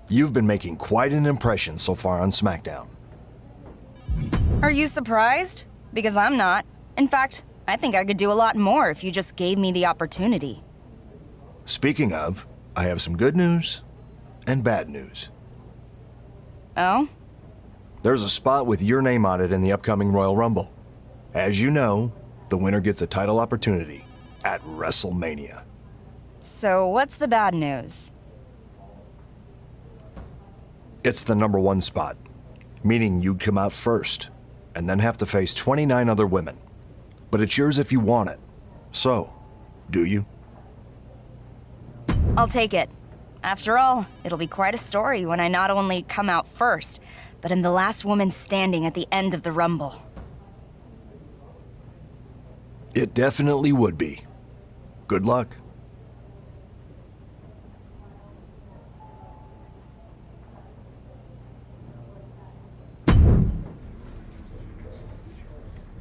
You've been making quite an impression so far on Smackdown. Are you surprised? Because I'm not. In fact, I think I could do a lot more if you just gave me the opportunity. Speaking of, I have some good news and bad news. Oh? There's a spot with your name on it in the upcoming Royal Rumble. As you know, the winner gets a title opportunity at WrestleMania. So what's the bad news? It's the #1 spot, meaning you'd come out first, and then have to face 29 other women. But it's yours if you want it. So, do you? I'll take it. After all, it'll be quite a story when I not only come out first, but am the last woman standing at the end of the Rumble. It definitely would be. Good luck.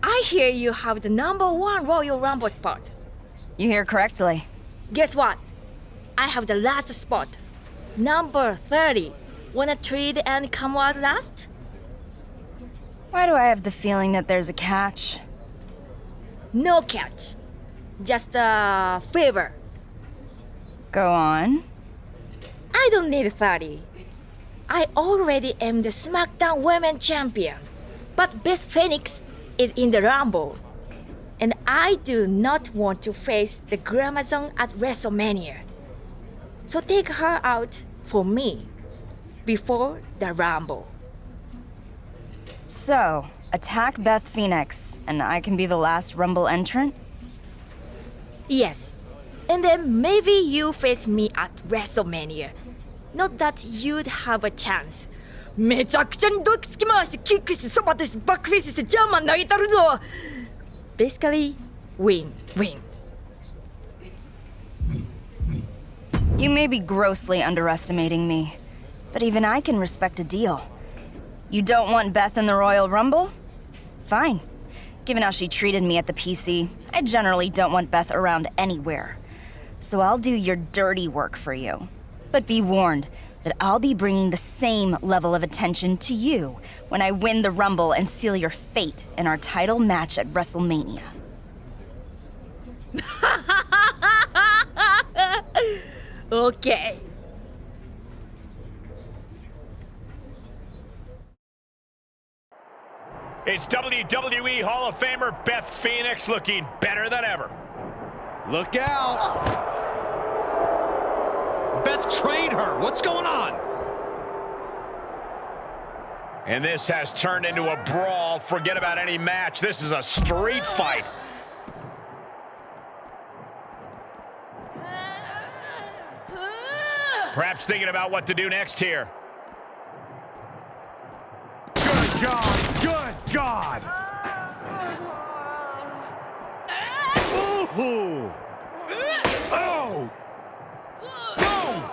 I hear you have the #1 Royal Rumble spot. You hear correctly. Guess what? I have the last spot. Number 30. Wanna trade and come out last? Why do I have the feeling that there's a catch? No catch. Just a favor. Go on. I don't need 30. I already am the Smackdown Women Champion. But Beth Phoenix is in the Rumble. And I do not want to face the Glamazon at WrestleMania. So take her out for me before the Rumble. So, attack Beth Phoenix, and I can be the last Rumble entrant? Yes. And then maybe you face me at WrestleMania. Not that you'd have a chance. めちゃくちゃにドキつき回してキックしてそばです、バックフェイスしてジャーマン投げたるぞ。Basically, win-win. You may be grossly underestimating me, but even I can respect a deal. You don't want Beth in the Royal Rumble? Fine. Given how she treated me at the PC, I generally don't want Beth around anywhere. So I'll do your dirty work for you. But be warned that I'll be bringing the same level of attention to you when I win the Rumble and seal your fate in our title match at WrestleMania. Okay. It's WWE Hall of Famer Beth Phoenix looking better than ever. Look out! Beth trained her. What's going on? And this has turned into a brawl. Forget about any match. This is a street fight. Perhaps thinking about what to do next here. Good God! Good God! Ooh! Oh! No!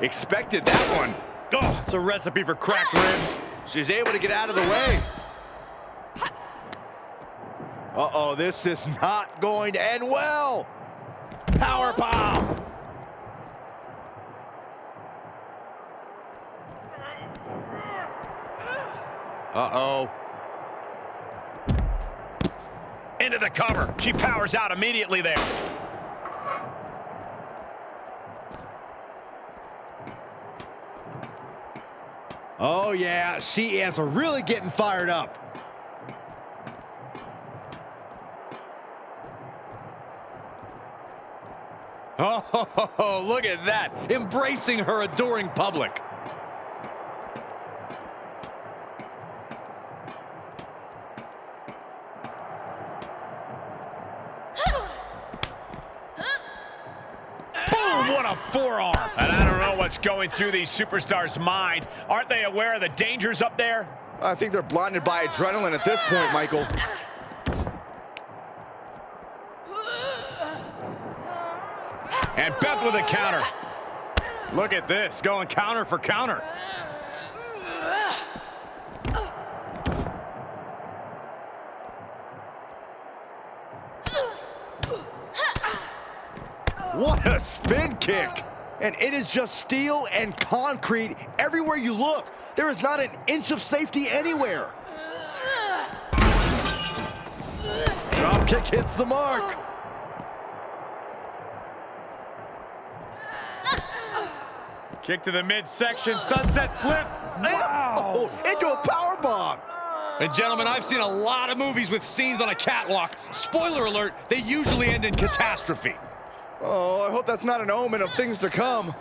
Expected that one. Oh, it's a recipe for cracked ribs. She's able to get out of the way. Uh-oh, this is not going to end well. Power bomb. Uh-oh. Into the cover. She powers out immediately there. Oh, yeah, she is really getting fired up. Oh, look at that. Embracing her adoring public. Boom, what a forearm. And I don't know what's going through these superstars' mind. Aren't they aware of the dangers up there? I think they're blinded by adrenaline at this point, Michael. And Beth with a counter. Look at this, going counter for counter. What a spin kick. And it is just steel and concrete everywhere you look. There is not an inch of safety anywhere. Drop kick hits the mark. Kick to the midsection, sunset flip. Wow! Into a powerbomb. And gentlemen, I've seen a lot of movies with scenes on a catwalk. Spoiler alert, they usually end in catastrophe. Oh, I hope that's not an omen of things to come.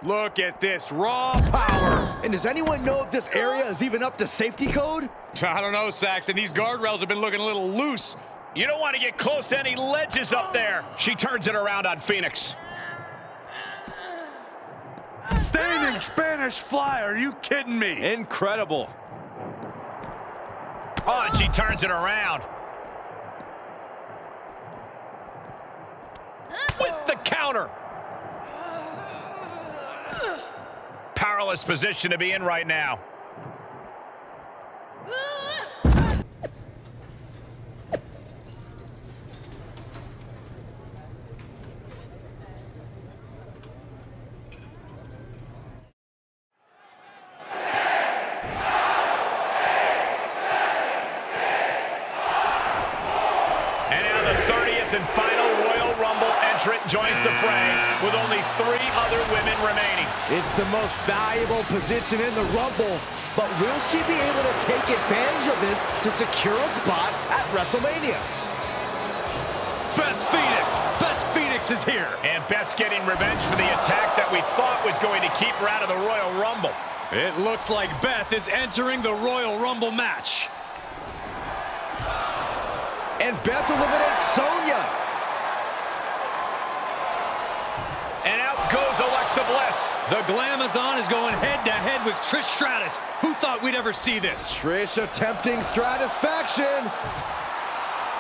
Look at this raw power. And does anyone know if this area is even up to safety code? I don't know, Saxon. These guardrails have been looking a little loose. You don't want to get close to any ledges up there. She turns it around on Phoenix. Standing Spanish fly, are you kidding me? Incredible. Oh, and she turns it around. With the counter. Powerless position to be in right now. And final Royal Rumble entrant joins the fray with only 3 other women remaining. It's the most valuable position in the Rumble, but will she be able to take advantage of this to secure a spot at WrestleMania? Beth Phoenix! Beth Phoenix is here! And Beth's getting revenge for the attack that we thought was going to keep her out of the Royal Rumble. It looks like Beth is entering the Royal Rumble match. And Beth eliminates Sonya. And out goes Alexa Bliss. The Glamazon is going head-to-head with Trish Stratus. Who thought we'd ever see this? Trish attempting Stratusfaction.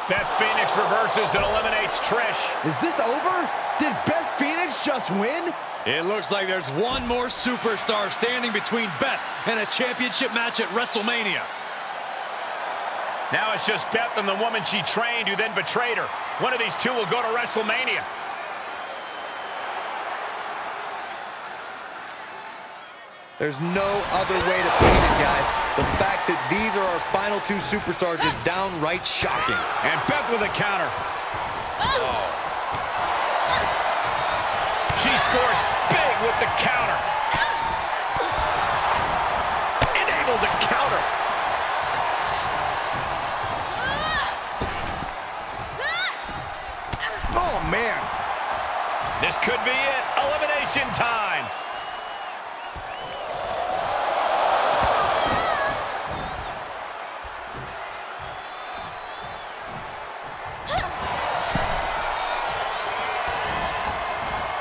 Beth Phoenix reverses and eliminates Trish. Is this over? Did Beth Phoenix just win? It looks like there's one more superstar standing between Beth and a championship match at WrestleMania. Now it's just Beth and the woman she trained who then betrayed her. One of these two will go to WrestleMania. There's no other way to paint it, guys. The fact that these are our final 2 superstars is downright shocking. And Beth with a counter. Oh. She scores big with the counter. Enabled to counter. Oh, man. This could be it. Elimination time.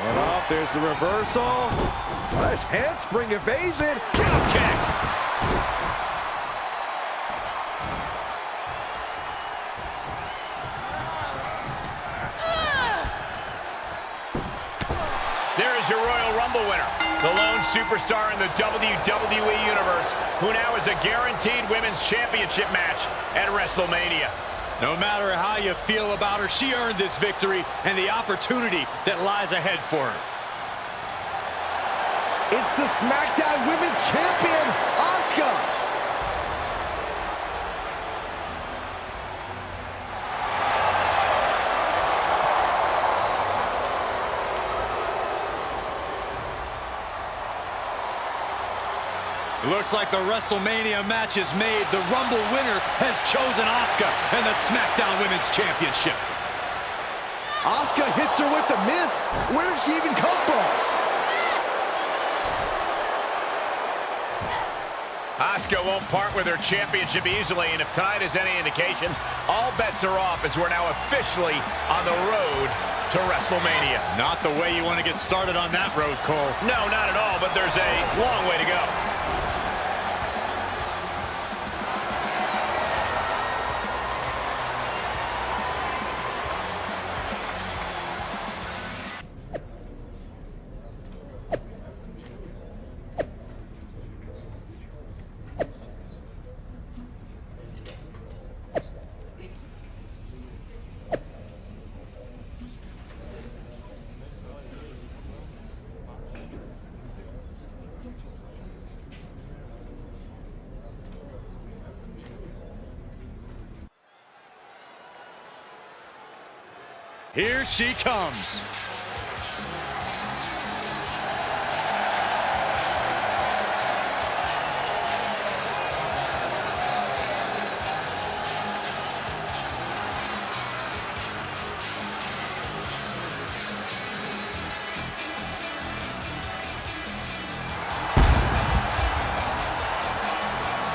And off, there's the reversal. Nice handspring evasion. Drop kick. There is your Royal Rumble winner, the lone superstar in the WWE Universe, who now is a guaranteed Women's Championship match at WrestleMania. No matter how you feel about her, she earned this victory and the opportunity that lies ahead for her. It's the Smackdown Women's Champion, Asuka. Looks like the WrestleMania match is made. The Rumble winner has chosen Asuka and the SmackDown Women's Championship. Asuka hits her with the miss. Where did she even come from? Asuka won't part with her championship easily, and if tonight is any indication, all bets are off as we're now officially on the road to WrestleMania. Not the way you want to get started on that road, Cole. No, not at all, but there's a long way to go. Here she comes.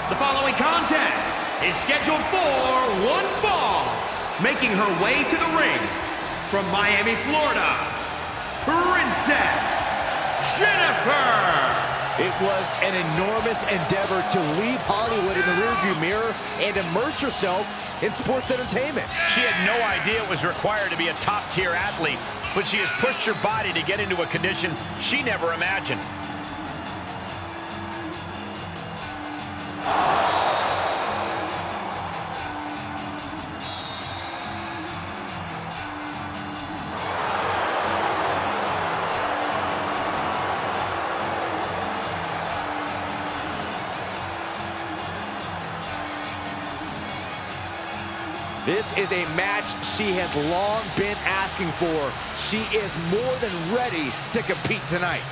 The following contest is scheduled for one fall. Making her way to the ring from Miami, Florida, Princess Jennifer. It was an enormous endeavor to leave Hollywood in the rearview mirror and immerse herself in sports entertainment. She had no idea it was required to be a top-tier athlete, but she has pushed her body to get into a condition she never imagined. This is a match she has long been asking for. She is more than ready to compete tonight.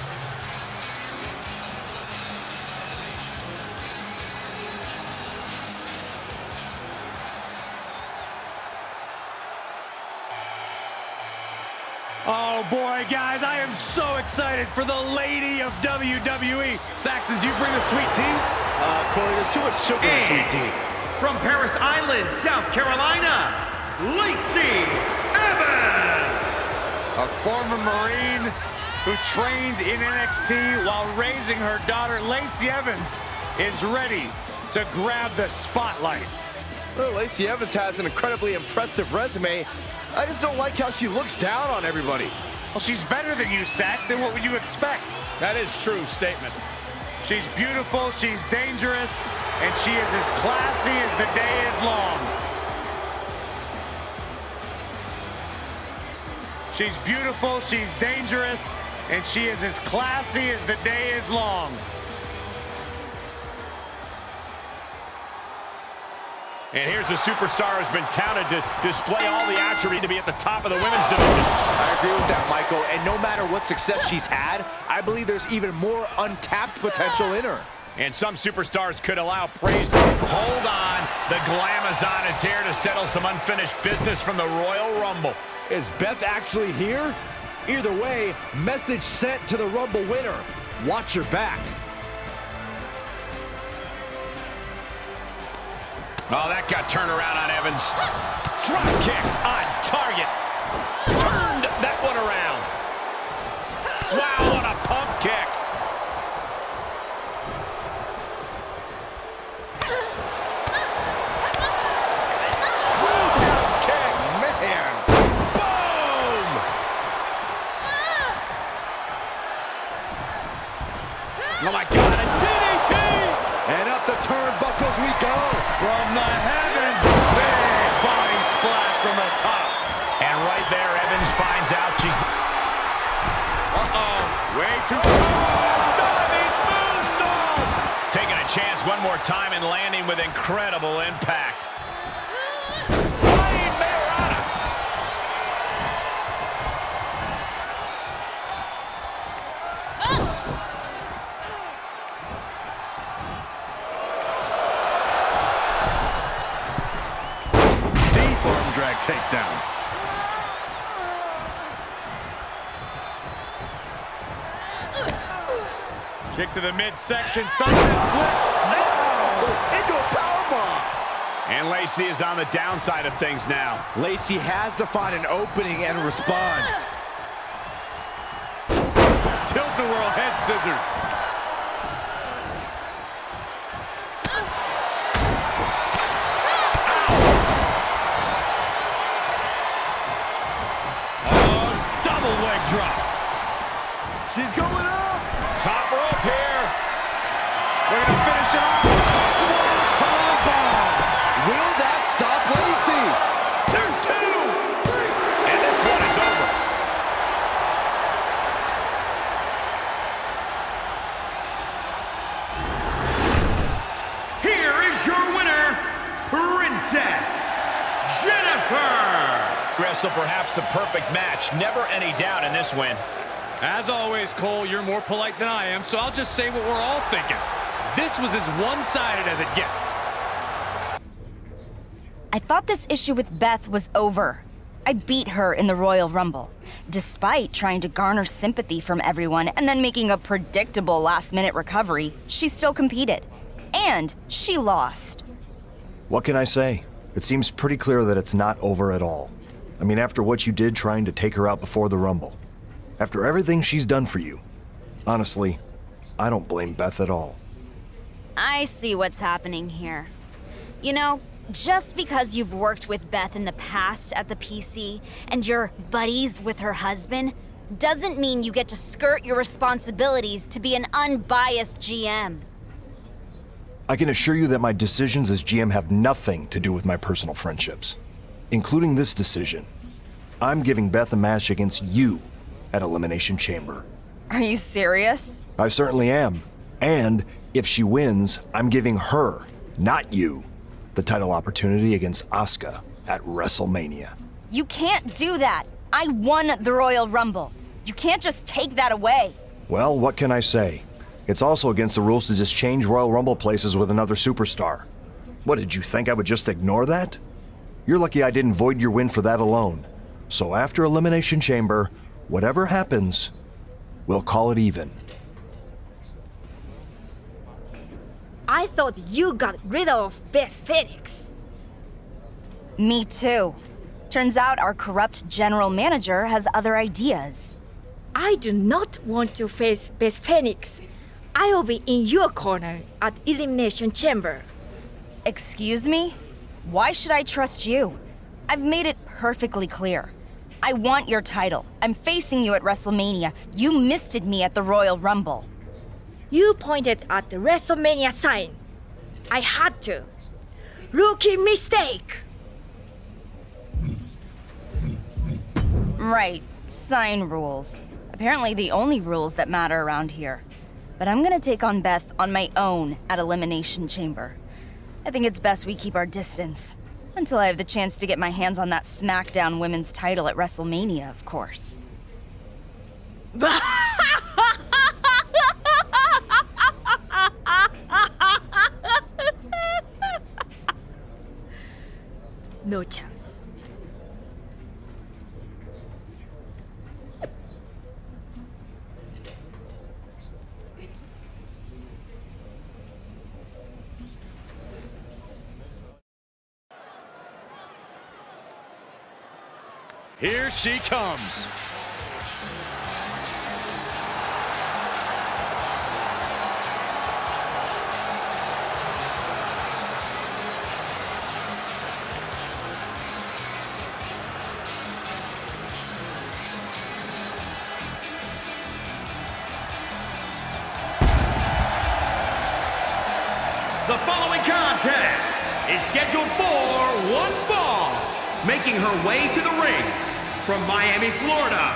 Oh boy, guys, I am so excited for the lady of WWE. Saxton, do you bring the sweet tea? Corey, there's too much sugar in sweet tea. From Paris Island, South Carolina, Lacy Evans. A former Marine who trained in NXT while raising her daughter, Lacy Evans, is ready to grab the spotlight. Well, Lacy Evans has an incredibly impressive resume. I just don't like how she looks down on everybody. Well, she's better than you, Saxton. What would you expect? That is true statement. She's beautiful, she's dangerous, and she is as classy as the day is long. She's beautiful, she's dangerous, and she is as classy as the day is long. And here's a superstar who's been touted to display all the attributes to be at the top of the women's division. I agree with that, Michael, and no matter what success she's had, I believe there's even more untapped potential in her. And some superstars could allow praise to hold on. The Glamazon is here to settle some unfinished business from the Royal Rumble. Is Beth actually here? Either way, message sent to the Rumble winner. Watch your back. Oh, that got turned around on Evans. Drop kick on target. Turned that one around. Wow, what a pump kick. Roundhouse kick, man. Boom! Oh my God, a DDT! And up the turnbuckles we go. From the heavens, big body splash from the top. And right there, Evans finds out she's... Way too diving moonsaults. Taking a chance one more time and landing with incredible impact. Flying Mayorana. Deep arm drag takedown. Kick to the midsection, sunset flip. Into a powerbomb. And Lacy is on the downside of things now. Lacy has to find an opening and respond. Tilt-a-whirl head scissors. Oh, double leg drop. She's going up. Top rope here. We're gonna finish it off. Swanton bomb. Will that stop Lacy? There's two. And this one is over. Here is your winner, Princess Jennifer. wrestle perhaps the perfect match. Never any doubt in this win. As always, Cole, you're more polite than I am, so I'll just say what we're all thinking. This was as one-sided as it gets. I thought this issue with Beth was over. I beat her in the Royal Rumble, despite trying to garner sympathy from everyone and then making a predictable last-minute recovery. She still competed, and she lost. What can I say? It seems pretty clear that it's not over at all. I mean, after what you did trying to take her out before the Rumble, after everything she's done for you, honestly, I don't blame Beth at all. I see what's happening here. You know, just because you've worked with Beth in the past at the PC and you're buddies with her husband doesn't mean you get to skirt your responsibilities to be an unbiased GM. I can assure you that my decisions as GM have nothing to do with my personal friendships, including this decision. I'm giving Beth a match against you at Elimination Chamber. Are you serious? I certainly am. And if she wins, I'm giving her, not you, the title opportunity against Asuka at WrestleMania. You can't do that. I won the Royal Rumble. You can't just take that away. Well, what can I say? It's also against the rules to just change Royal Rumble places with another superstar. What, did you think I would just ignore that? You're lucky I didn't void your win for that alone. So after Elimination Chamber, whatever happens, we'll call it even. I thought you got rid of Beth Phoenix. Me too. Turns out our corrupt general manager has other ideas. I do not want to face Beth Phoenix. I will be in your corner at Elimination Chamber. Excuse me? Why should I trust you? I've made it perfectly clear. I want your title. I'm facing you at WrestleMania. You misted me at the Royal Rumble. You pointed at the WrestleMania sign. I had to. Rookie mistake. Right, sign rules. Apparently the only rules that matter around here. But I'm gonna take on Beth on my own at Elimination Chamber. I think it's best we keep our distance. Until I have the chance to get my hands on that Smackdown women's title at WrestleMania, of course. No chance. Here she comes. The following contest is scheduled for one fall. Making her way to the ring from Miami, Florida,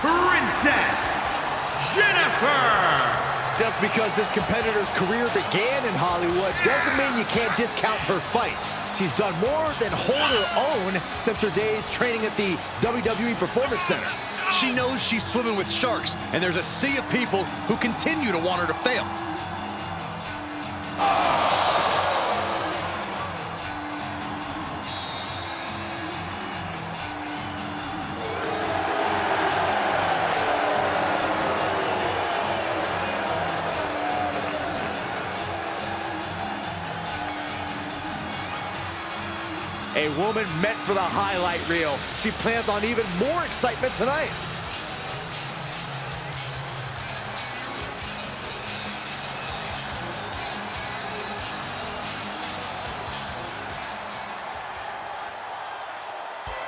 Princess Jennifer. Just because this competitor's career began in Hollywood doesn't mean you can't discount her fight. She's done more than hold her own since her days training at the WWE Performance Center. She knows she's swimming with sharks, and there's a sea of people who continue to want her to fail. A woman meant for the highlight reel. She plans on even more excitement tonight.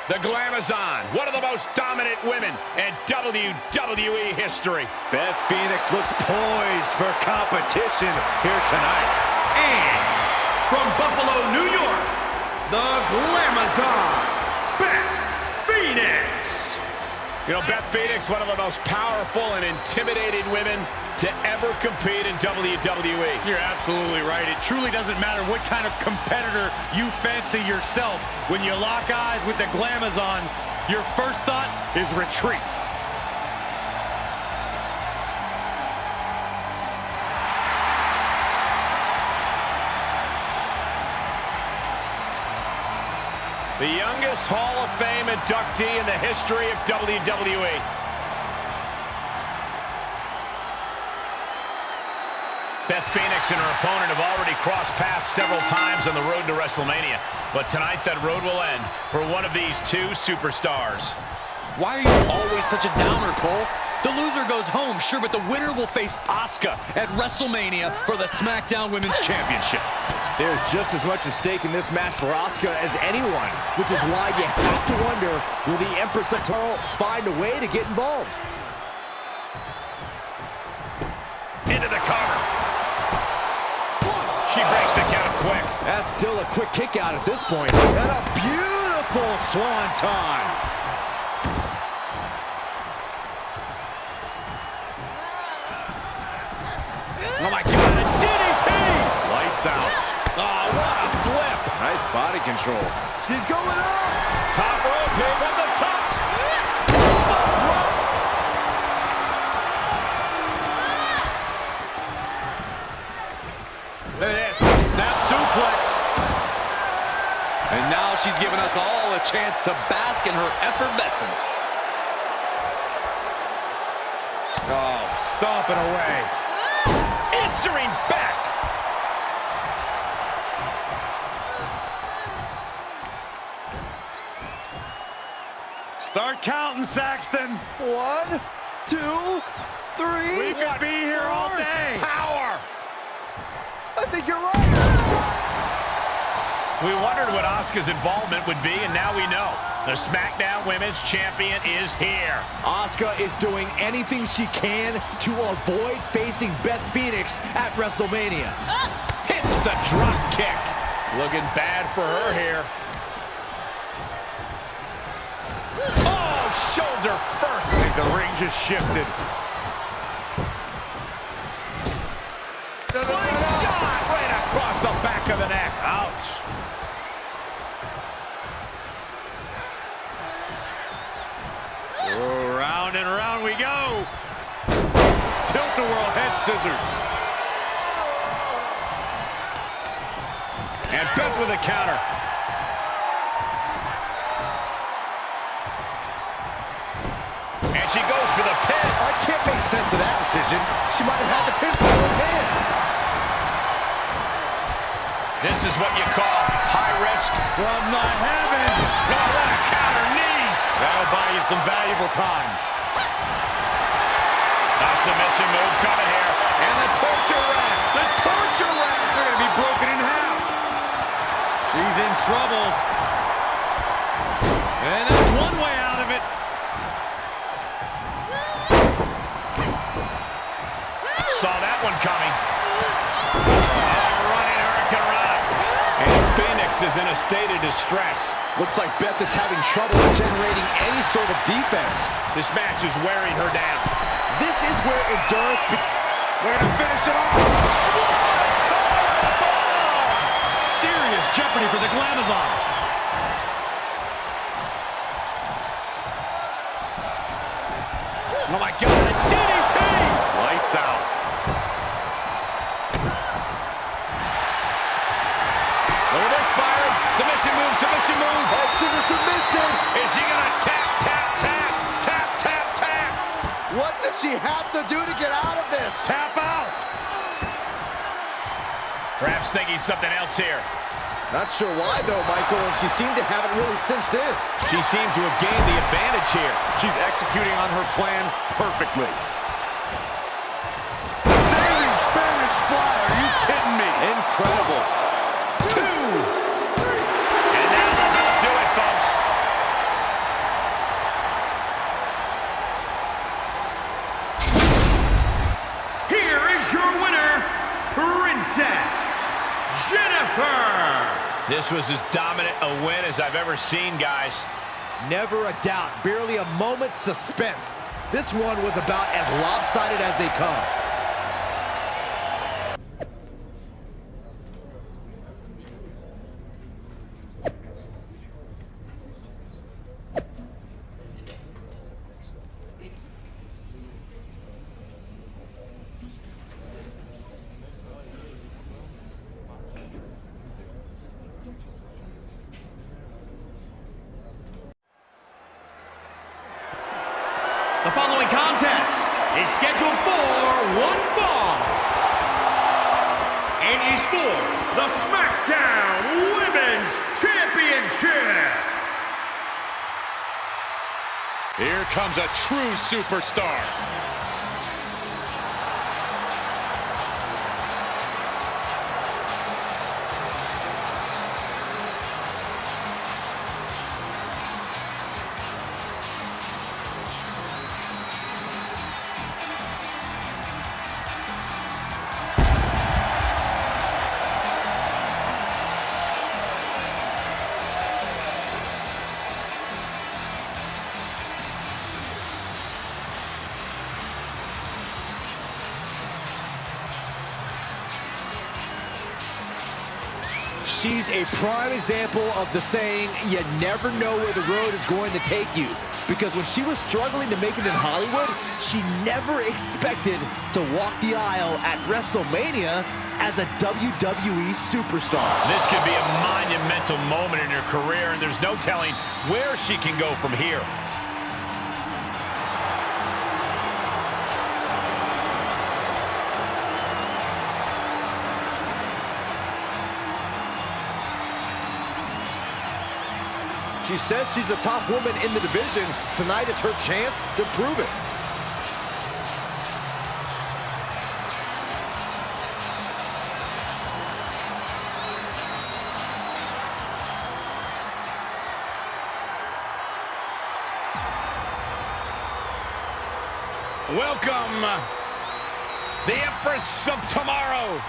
The Glamazon, one of the most dominant women in WWE history. Beth Phoenix looks poised for competition here tonight. And from Buffalo, New York, the Glamazon, Beth Phoenix. You know, Beth Phoenix, one of the most powerful and intimidating women to ever compete in WWE. You're absolutely right. It truly doesn't matter what kind of competitor you fancy yourself. When you lock eyes with the Glamazon, your first thought is retreat. The youngest Hall of Fame inductee in the history of WWE. Beth Phoenix and her opponent have already crossed paths several times on the road to WrestleMania. But tonight that road will end for one of these two superstars. Why are you always such a downer, Cole? The loser goes home, sure, but the winner will face Asuka at WrestleMania for the Smackdown Women's Championship. There's just as much at stake in this match for Asuka as anyone, which is why you have to wonder, will the Empress of Tomorrow find a way to get involved? Into the cover. She breaks the count quick. That's still a quick kick out at this point. And a beautiful swanton. Oh my God, a DDT! Lights out. Oh, what a flip. Nice body control. She's going up. Top rope here at the top. Drop. Look at this. Snap suplex. And now she's giving us all a chance to bask in her effervescence. Oh, stomping away. Answering back. Start counting, Saxton. 1, 2, 3. We could be here all day. Power. I think you're right. We wondered what Asuka's involvement would be, and now we know. The SmackDown Women's Champion is here. Asuka is doing anything she can to avoid facing Beth Phoenix at WrestleMania. Hits the drop kick. Looking bad for her here. Oh, shoulder first. I think the ring just shifted. Slingshot right across the back of the neck. Ouch. Oh, round and round we go. Tilt-a-whirl head scissors. And Beth with a counter. And she goes for the pin. I can't make sense of that decision. She might have had the pinfall in hand. This is what you call high risk. From the heavens. Oh, what a counter, knees. That'll buy you some valuable time. A submission move coming here. And the torture rack. The torture rack. They're going to be broken in half. She's in trouble. And that's one way out of it. Saw that one coming. Running Hurricane Rana. And Phoenix is in a state of distress. Looks like Beth is having trouble generating any sort of defense. This match is wearing her down. This is where endurance... They're going to finish it off. Serious jeopardy for the Glamazon. Oh my God, a DDT! Lights out. Look at this, Byron. Submission move, submission move. Head scissor submission. Is she gonna tap, tap, tap, tap, tap, tap? What does she have to do to get out of this? Tap out. Perhaps thinking something else here. Not sure why, though, Michael. She seemed to have it really cinched in. She seemed to have gained the advantage here. She's executing on her plan perfectly. Standing Spanish fly. Are you kidding me? Incredible. 2. And now that'll do it, folks. Here is your winner, Princess Jennifer. This was as dominant a win as I've ever seen, guys. Never a doubt. Barely a moment's suspense. This one was about as lopsided as they come. The following contest is scheduled for one fall and is for the Smackdown Women's Championship. Here comes a true superstar. She's a prime example of the saying, you never know where the road is going to take you. Because when she was struggling to make it in Hollywood, she never expected to walk the aisle at WrestleMania as a WWE superstar. This could be a monumental moment in her career, and there's no telling where she can go from here. She says she's a top woman in the division. Tonight is her chance to prove it. Welcome, the Empress of Tomorrow.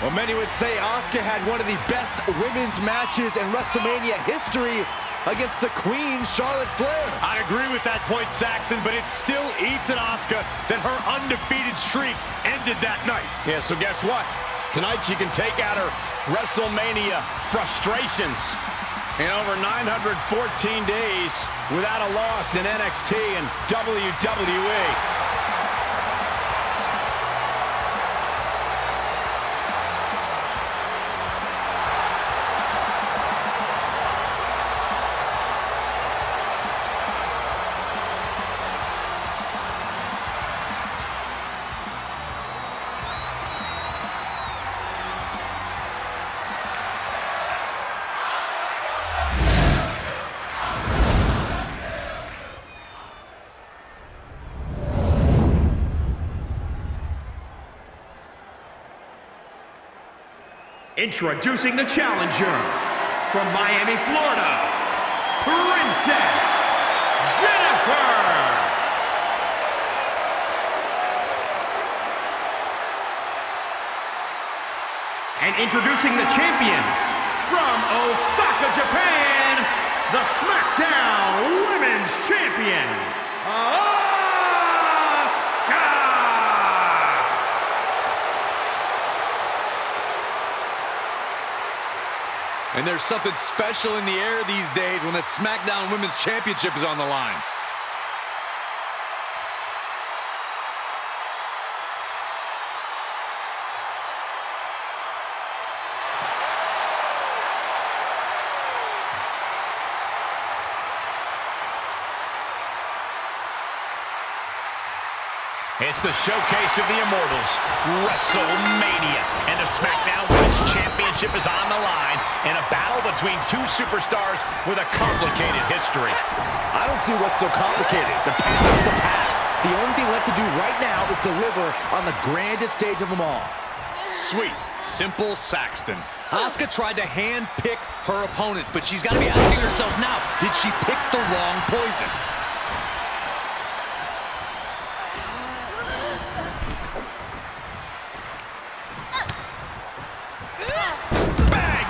Well, many would say Asuka had one of the best women's matches in WrestleMania history against the Queen, Charlotte Flair. I'd agree with that point, Saxton, but it still eats at Asuka that her undefeated streak ended that night. Yeah, so guess what? Tonight she can take out her WrestleMania frustrations. In over 914 days without a loss in NXT and WWE. Introducing the challenger from Miami, Florida, Princess Jennifer. And introducing the champion from Osaka, Japan, the Smackdown Women's Champion, Asuka. And there's something special in the air these days when the Smackdown Women's Championship is on the line. It's the showcase of the Immortals, WrestleMania, and the Smackdown Women's Championship is on the line in a battle between two superstars with a complicated history. I don't see what's so complicated. The past is the past. The only thing left to do right now is deliver on the grandest stage of them all. Sweet, simple Saxton. Asuka tried to hand-pick her opponent, but she's got to be asking herself now, did she pick the wrong poison?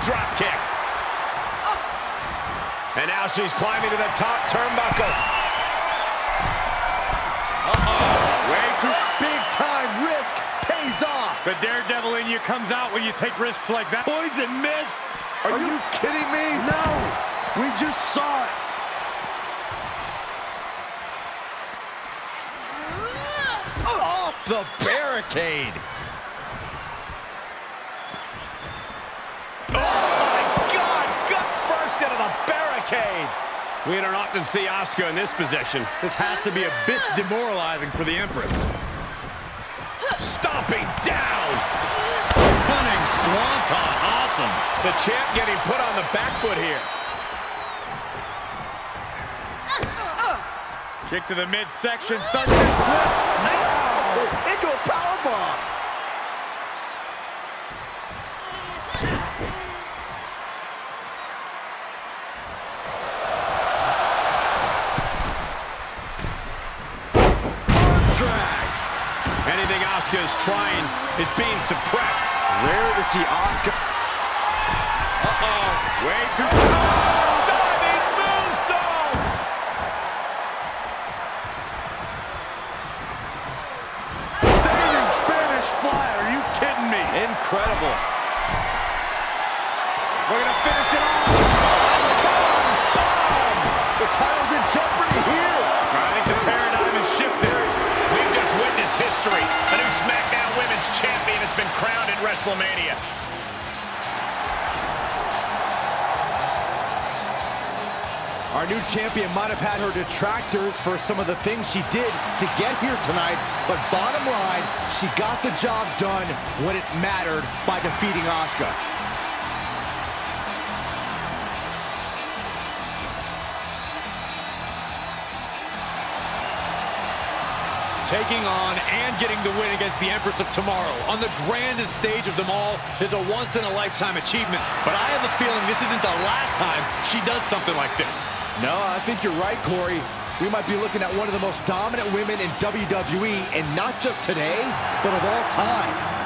Drop kick. And now she's climbing to the top turnbuckle. The daredevil in you comes out when you take risks like that. Poison mist. Are you kidding me? No, we just saw it. Off the barricade. Oh my God! Gut first into the barricade. We don't often see Asuka in this position. This has to be a bit demoralizing for the Empress. Stomping down. Running swanton. Awesome. The champ getting put on the back foot here. Kick to the midsection, sunset flip. Oh, into a powerbomb. Drag. Anything Asuka is trying is being suppressed. Rare to see Asuka. Uh-oh, way too close. Diving moonsault. Standing Spanish fly, are you kidding me? Incredible. We're gonna finish it off. The title's in jeopardy here. I think the paradigm has shifted. We've just witnessed history. A new Smackdown Women's Champion has been crowned at WrestleMania. Our new champion might have had her detractors for some of the things she did to get here tonight, but bottom line, she got the job done when it mattered by defeating Asuka. Taking on and getting the win against the Empress of Tomorrow on the grandest stage of them all is a once-in-a-lifetime achievement. But I have a feeling this isn't the last time she does something like this. No, I think you're right, Corey. We might be looking at one of the most dominant women in WWE, and not just today, but of all time.